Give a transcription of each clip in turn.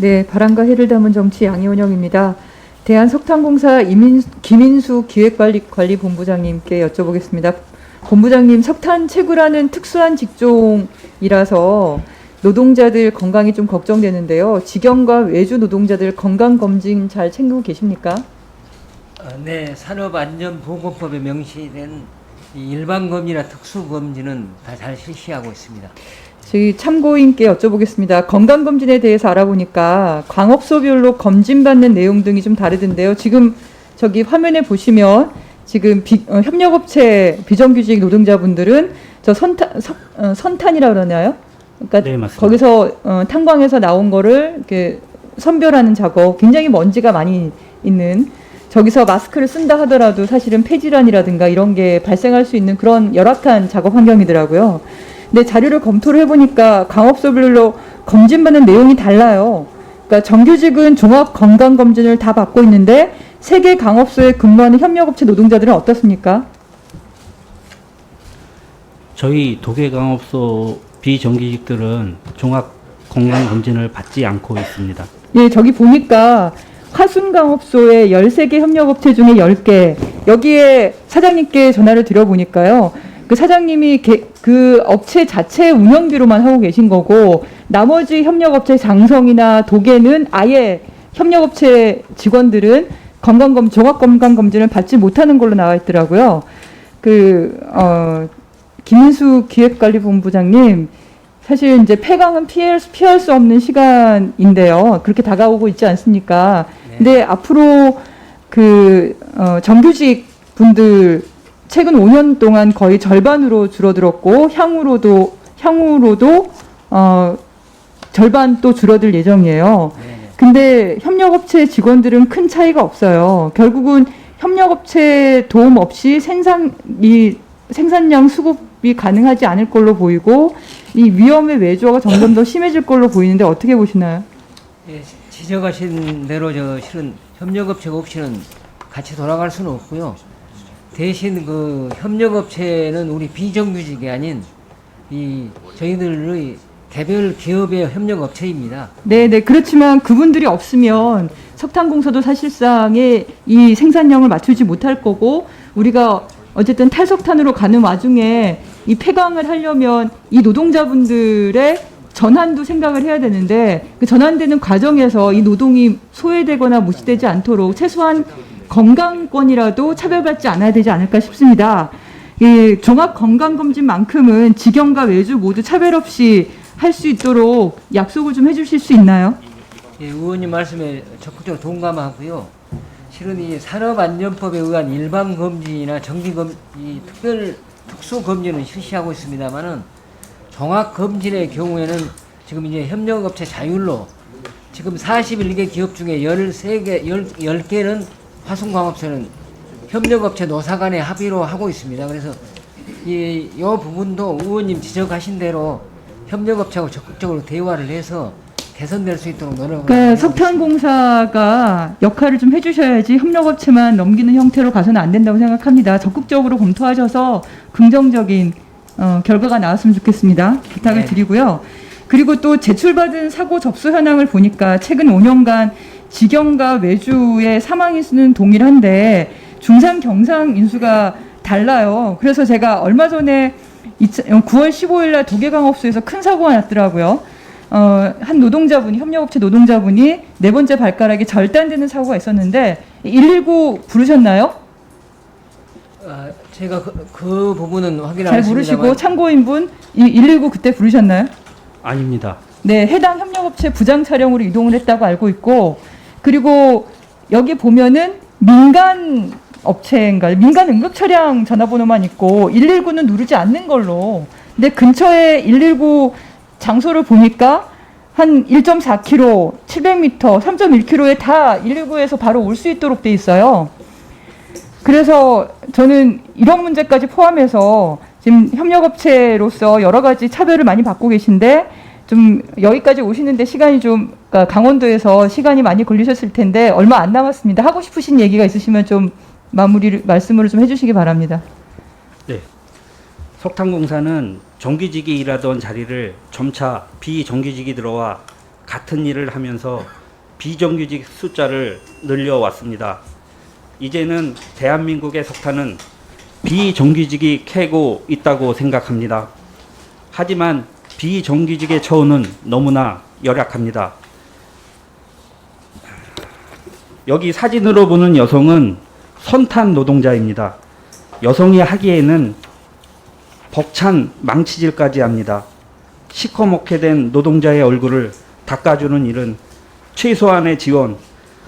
네, 바람과 해를 담은 정치 양이원영입니다. 대한석탄공사 김인수 기획관리본부장님께 여쭤보겠습니다. 본부장님, 석탄 채굴하는 특수한 직종이라서 노동자들 건강이 좀 걱정되는데요. 직영과 외주 노동자들 건강검진 잘 챙기고 계십니까? 네, 산업안전보건법에 명시된 이 일반검진이나 특수검진은 다 잘 실시하고 있습니다. 저희 참고인께 여쭤보겠습니다. 건강검진에 대해서 알아보니까 광업소별로 검진받는 내용 등이 좀 다르던데요. 지금 저기 화면에 보시면 지금 협력업체 비정규직 노동자분들은 저 선탄이라고 그러나요? 그러니까 네, 맞습니다. 거기서 탄광에서 나온 거를 이렇게 선별하는 작업, 굉장히 먼지가 많이 있는, 저기서 마스크를 쓴다 하더라도 사실은 폐질환이라든가 이런 게 발생할 수 있는 그런 열악한 작업 환경이더라고요. 근데 자료를 검토를 해보니까 광업소별로 검진받는 내용이 달라요. 그러니까 정규직은 종합 건강검진을 다 받고 있는데 세 개 광업소에 근무하는 협력업체 노동자들은 어떻습니까? 저희 도계강업소 비정규직들은 종합 건강검진을 받지 않고 있습니다. 예, 저기 보니까 화순광업소에 13개 협력업체 중에 10개, 여기에 사장님께 전화를 드려보니까요. 그 사장님이 그 업체 자체 운영비로만 하고 계신 거고, 나머지 협력업체 장성이나 도계는 아예 협력업체 직원들은 종합건강검진을 받지 못하는 걸로 나와 있더라고요. 김인수 기획관리본부장님, 사실 이제 폐광은 피할 수 없는 시간인데요. 그렇게 다가오고 있지 않습니까? 네. 근데 앞으로 정규직 분들 최근 5년 동안 거의 절반으로 줄어들었고, 향후로도 절반 또 줄어들 예정이에요. 네. 근데 협력업체 직원들은 큰 차이가 없어요. 결국은 협력업체 도움 없이 생산량 수급이 가능하지 않을 걸로 보이고, 이 위험의 외주화가 점점 더 심해질 걸로 보이는데 어떻게 보시나요? 예, 지적하신 대로 실은 협력업체가 없이는 같이 돌아갈 수는 없고요. 대신 그 협력업체는 우리 비정규직이 아닌 저희들의 개별 기업의 협력업체입니다. 네, 그렇지만 그분들이 없으면 석탄공사도 사실상의 이 생산량을 맞추지 못할 거고, 우리가 어쨌든 탈석탄으로 가는 와중에 이 폐광을 하려면 이 노동자분들의 전환도 생각을 해야 되는데, 그 전환되는 과정에서 이 노동이 소외되거나 무시되지 않도록 최소한 건강권이라도 차별받지 않아야 되지 않을까 싶습니다. 이 종합 건강검진만큼은 직영과 외주 모두 차별 없이 할 수 있도록 약속을 좀 해주실 수 있나요? 예, 의원님 말씀에 적극적으로 동감하고요. 실은 이 산업안전법에 의한 일반검진이나 특수검진은 실시하고 있습니다만은 종합검진의 경우에는 지금 이제 협력업체 자율로 지금 41개 기업 중에 10개는 화순광업소는 협력업체 노사 간의 합의로 하고 있습니다. 그래서 이 부분도 의원님 지적하신 대로 협력업체하고 적극적으로 대화를 해서 개선될 수 있도록 노력을 그러니까 석탄공사가 역할을 좀 해주셔야지 협력업체만 넘기는 형태로 가서는 안 된다고 생각합니다. 적극적으로 검토하셔서 긍정적인 결과가 나왔으면 좋겠습니다. 부탁을 네. 드리고요. 그리고 또 제출받은 사고 접수 현황을 보니까 최근 5년간 직영과 외주의 사망인 수는 동일한데 중상, 경상 인수가 달라요. 그래서 제가 얼마 전에 9월 15일 날 도계강업소에서 큰 사고가 났더라고요. 한 협력업체 노동자분이 네 번째 발가락이 절단되는 사고가 있었는데 119 부르셨나요? 제가 그 부분은 확인 안 잘 했습니다만 모르시고 참고인분 119 그때 부르셨나요? 아닙니다. 네, 해당 협력업체 부장 차량으로 이동을 했다고 알고 있고, 그리고 여기 보면은 민간 업체인가 민간 응급 차량 전화번호만 있고 119는 누르지 않는 걸로. 근데 근처에 119 장소를 보니까 한 1.4km, 700m, 3.1km에 다 119에서 바로 올 수 있도록 돼 있어요. 그래서 저는 이런 문제까지 포함해서 지금 협력업체로서 여러 가지 차별을 많이 받고 계신데, 좀 여기까지 오시는데 시간이 좀, 그러니까 강원도에서 시간이 많이 걸리셨을 텐데 얼마 안 남았습니다. 하고 싶으신 얘기가 있으시면 좀 말씀으로 좀 해주시기 바랍니다. 네. 석탄공사는 정규직이 일하던 자리를 점차 비정규직이 들어와 같은 일을 하면서 비정규직 숫자를 늘려왔습니다. 이제는 대한민국의 석탄은 비정규직이 캐고 있다고 생각합니다. 하지만 비정규직의 처우는 너무나 열악합니다. 여기 사진으로 보는 여성은 선탄 노동자입니다. 여성이 하기에는 벅찬 망치질까지 합니다. 시커멓게 된 노동자의 얼굴을 닦아주는 일은 최소한의 지원,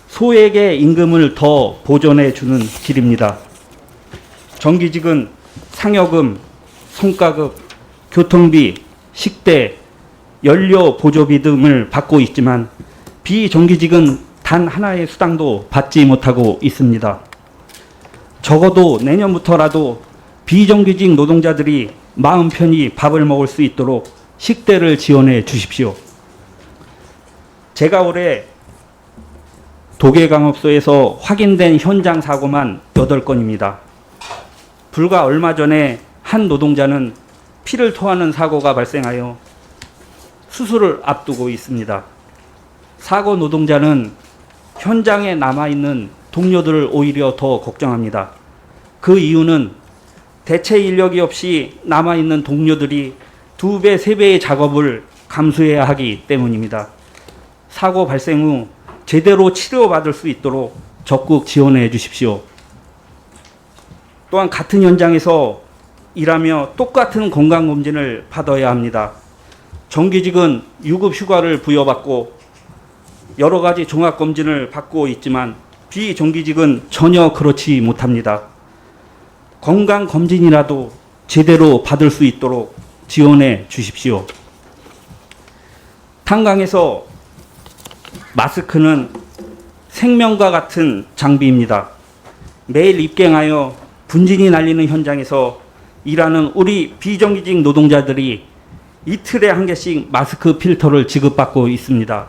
소액의 임금을 더 보존해 주는 길입니다. 정규직은 상여금, 성과급, 교통비, 식대, 연료 보조비 등을 받고 있지만 비정규직은 단 하나의 수당도 받지 못하고 있습니다. 적어도 내년부터라도 비정규직 노동자들이 마음 편히 밥을 먹을 수 있도록 식대를 지원해 주십시오. 제가 올해 도계강업소에서 확인된 현장 사고만 8건입니다. 불과 얼마 전에 한 노동자는 피를 토하는 사고가 발생하여 수술을 앞두고 있습니다. 사고 노동자는 현장에 남아있는 동료들을 오히려 더 걱정합니다. 그 이유는 대체 인력이 없이 남아있는 동료들이 2배, 3배의 작업을 감수해야 하기 때문입니다. 사고 발생 후 제대로 치료받을 수 있도록 적극 지원해 주십시오. 또한 같은 현장에서 일하며 똑같은 건강검진을 받아야 합니다. 정규직은 유급 휴가를 부여받고 여러 가지 종합검진을 받고 있지만 비정규직은 전혀 그렇지 못합니다. 건강검진이라도 제대로 받을 수 있도록 지원해 주십시오. 탄광에서 마스크는 생명과 같은 장비입니다. 매일 입갱하여 분진이 날리는 현장에서 일하는 우리 비정규직 노동자들이 이틀에 한 개씩 마스크 필터를 지급받고 있습니다.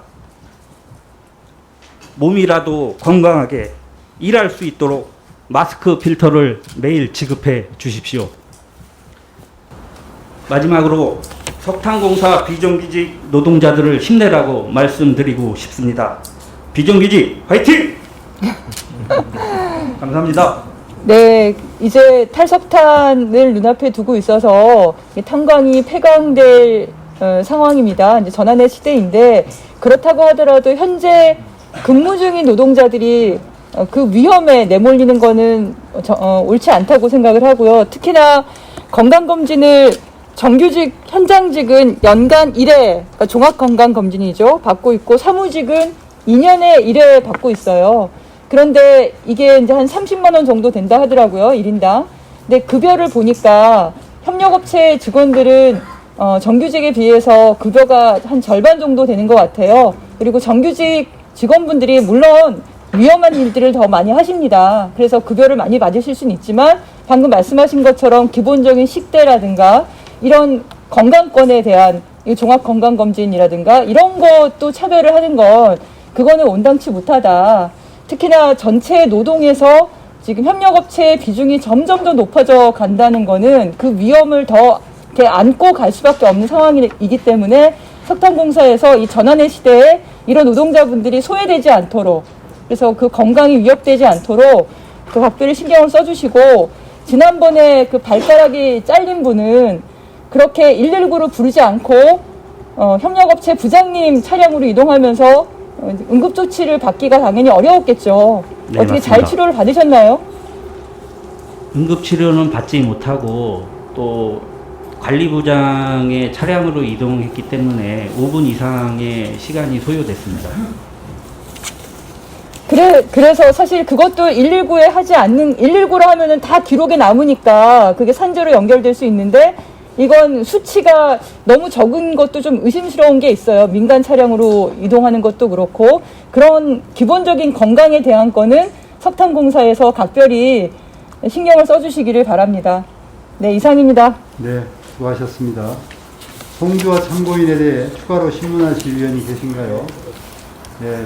몸이라도 건강하게 일할 수 있도록 마스크 필터를 매일 지급해 주십시오. 마지막으로 석탄공사 비정규직 노동자들을 힘내라고 말씀드리고 싶습니다. 비정규직 화이팅! 감사합니다. 네, 이제 탈석탄을 눈앞에 두고 있어서 탄광이 폐광될 상황입니다. 이제 전환의 시대인데 그렇다고 하더라도 현재 근무 중인 노동자들이 그 위험에 내몰리는 거는 옳지 않다고 생각을 하고요. 특히나 건강검진을 정규직, 현장직은 연간 1회, 그러니까 종합건강검진이죠. 받고 있고 사무직은 2년에 1회 받고 있어요. 그런데 이게 이제 한 30만 원 정도 된다 하더라고요. 1인당. 근데 급여를 보니까 협력업체 직원들은 정규직에 비해서 급여가 한 절반 정도 되는 것 같아요. 그리고 정규직 직원분들이 물론 위험한 일들을 더 많이 하십니다. 그래서 급여를 많이 받으실 수는 있지만 방금 말씀하신 것처럼 기본적인 식대라든가 이런 건강권에 대한 종합건강검진이라든가 이런 것도 차별을 하는 건 그거는 온당치 못하다. 특히나 전체 노동에서 지금 협력업체의 비중이 점점 더 높아져 간다는 거는 그 위험을 더 이렇게 안고 갈 수밖에 없는 상황이기 때문에 석탄공사에서 이 전환의 시대에 이런 노동자분들이 소외되지 않도록 그래서 그 건강이 위협되지 않도록 그 각별히 신경을 써주시고 지난번에 그 발가락이 잘린 분은 그렇게 119를 부르지 않고 협력업체 부장님 차량으로 이동하면서 응급조치를 받기가 당연히 어려웠겠죠. 네, 어떻게 맞습니다. 잘 치료를 받으셨나요? 응급치료는 받지 못하고 또 관리부장의 차량으로 이동했기 때문에 5분 이상의 시간이 소요됐습니다. 그래서 사실 그것도 119에 하지 않는 119로 하면은 다 기록에 남으니까 그게 산재로 연결될 수 있는데 이건 수치가 너무 적은 것도 좀 의심스러운 게 있어요. 민간 차량으로 이동하는 것도 그렇고 그런 기본적인 건강에 대한 거는 석탄공사에서 각별히 신경을 써주시기를 바랍니다. 네, 이상입니다. 네, 수고하셨습니다. 송주와 참고인에 대해 추가로 신문하실 위원이 계신가요? 네,